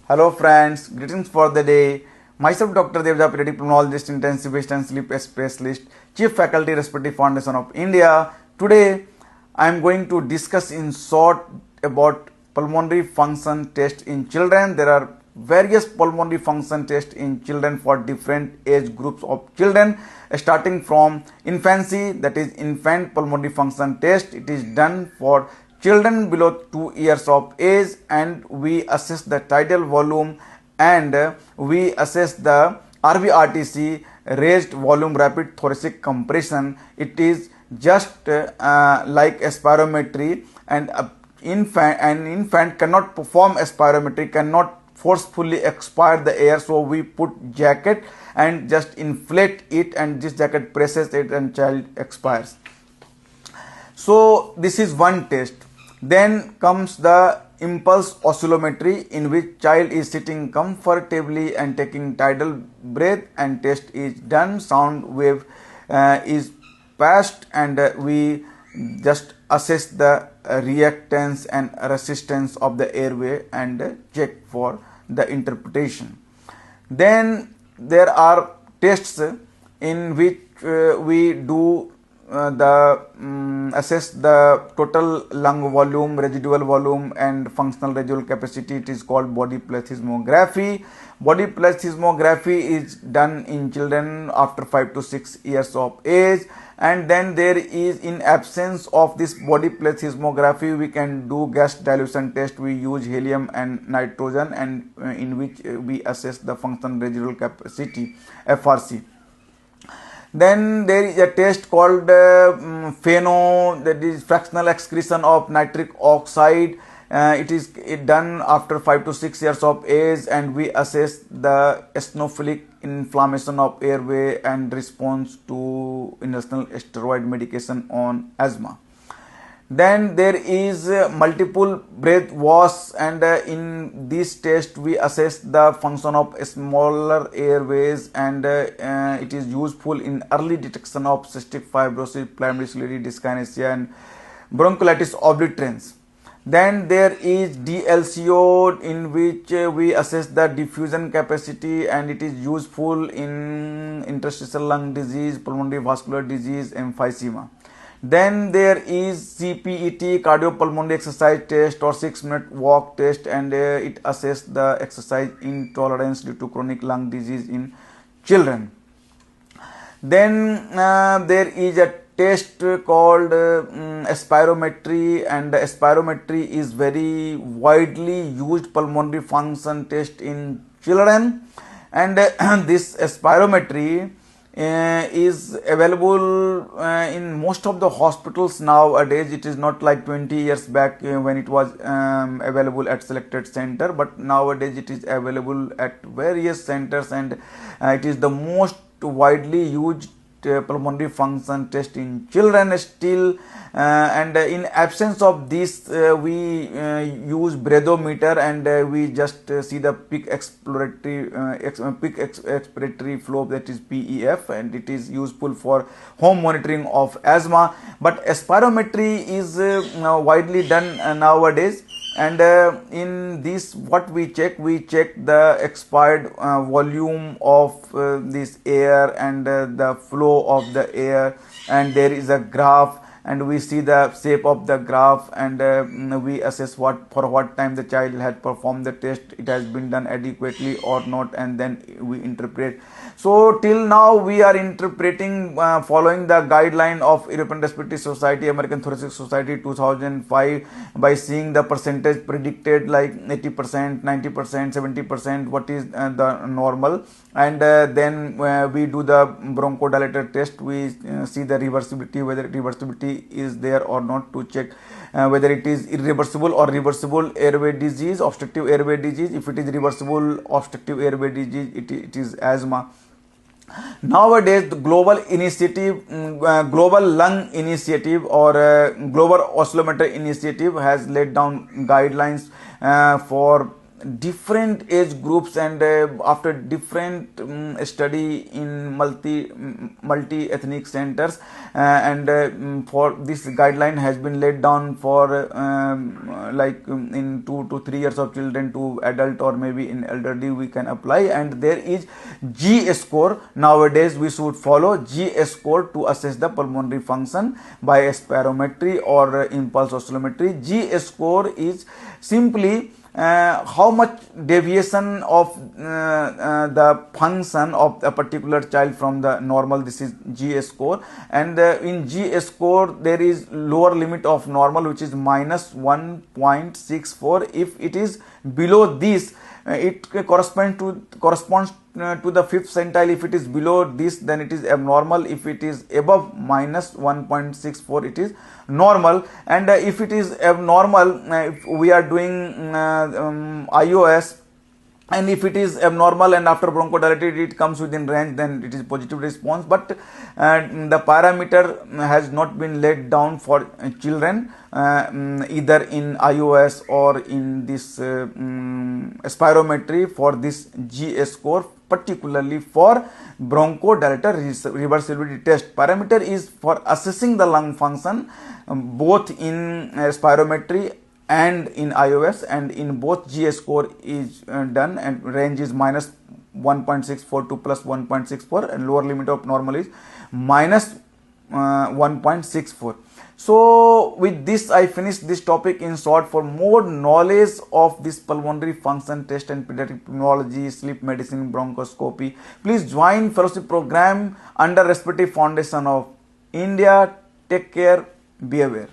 Hello friends, greetings for the day. Myself Dr. Devja, pediatric pulmonologist, intensivist and sleep specialist, Chief Faculty, Respiratory Foundation of India. Today I am going to discuss in short about pulmonary function test in children. There are various pulmonary function tests in children for different age groups of children, starting from infancy, that is infant pulmonary function test. It is done for children below 2 years of age, and we assess the tidal volume and we assess the RVRTC, raised volume rapid thoracic compression. It is just like a spirometry, and an infant cannot perform a spirometry, cannot forcefully expire the air, so we put jacket and just inflate it, and this jacket presses it and child expires. So this is one test. Then comes the impulse oscillometry, in which child is sitting comfortably and taking tidal breath, and test is done. Sound wave is passed, and we just assess the reactance and resistance of the airway and check for the interpretation. Then there are tests in which we do assess the total lung volume, residual volume and functional residual capacity. It is called body plethysmography. Body plethysmography is done in children after 5 to 6 years of age. And then there is, in absence of this body plethysmography, we can do gas dilution test. We use helium and nitrogen, and in which we assess the functional residual capacity, FRC. Then there is a test called FeNO, that is fractional excretion of nitric oxide. It is done after 5 to 6 years of age, and we assess the eosinophilic inflammation of airway and response to inhalation steroid medication on asthma. Then there is multiple breath wash, and in this test we assess the function of smaller airways, and it is useful in early detection of cystic fibrosis, primary ciliary dyskinesia and bronchiolitis obliterans. Then there is DLCO, in which we assess the diffusion capacity, and it is useful in interstitial lung disease, pulmonary vascular disease, emphysema. Then there is CPET, cardiopulmonary exercise test or 6-minute walk test, and it assesses the exercise intolerance due to chronic lung disease in children. Then there is a test called spirometry, and spirometry is very widely used pulmonary function test in children, and this spirometry is available in most of the hospitals nowadays. It is not like 20 years back when it was available at selected center, but nowadays it is available at various centers, and it is the most widely used pulmonary function test in children still. And in absence of this, we use breathometer, and we just see the peak expiratory flow, that is PEF, and it is useful for home monitoring of asthma. But spirometry is widely done nowadays, and in this what we check the expired volume of this air and the flow of the air, and there is a graph, and we see the shape of the graph, and we assess for what time the child had performed the test, it has been done adequately or not, and then we interpret. So till now we are interpreting following the guideline of European Respiratory Society, American Thoracic Society 2005, by seeing the percentage predicted, like 80%, 90%, 70%, what is the normal, and then we do the bronchodilator test. We see the reversibility, whether reversibility is there or not, to check whether it is irreversible or reversible airway disease, obstructive airway disease. If it is reversible obstructive airway disease, it is asthma. Nowadays, the global initiative, global lung initiative, or global oscillometer initiative has laid down guidelines for different age groups, and after different study in multi ethnic centers, for this guideline has been laid down for in 2 to 3 years of children to adult, or maybe in elderly we can apply. And there is G score. Nowadays we should follow G score to assess the pulmonary function by spirometry or impulse oscillometry. G score is simply how much deviation of the function of a particular child from the normal. This is G score, and in G score there is lower limit of normal, which is minus 1.64. If it is below this, it corresponds to the fifth centile. If it is below this, then it is abnormal. If it is above minus 1.64, it is normal. And if it is abnormal, if we are doing IOS, and if it is abnormal and after bronchodilated it comes within range, then it is positive response. But the parameter has not been laid down for children, either in iOS or in this spirometry for this G score, particularly for bronchodilator reversibility test. Parameter is for assessing the lung function, both in spirometry and in iOS, and in both G score is done, and range is minus 1.64 to plus 1.64, and lower limit of normal is minus 1.64. So with this I finish this topic in short. For more knowledge of this pulmonary function test and pediatric pulmonology, sleep medicine, bronchoscopy, please join fellowship program under Respiratory Foundation of India. Take care, be aware.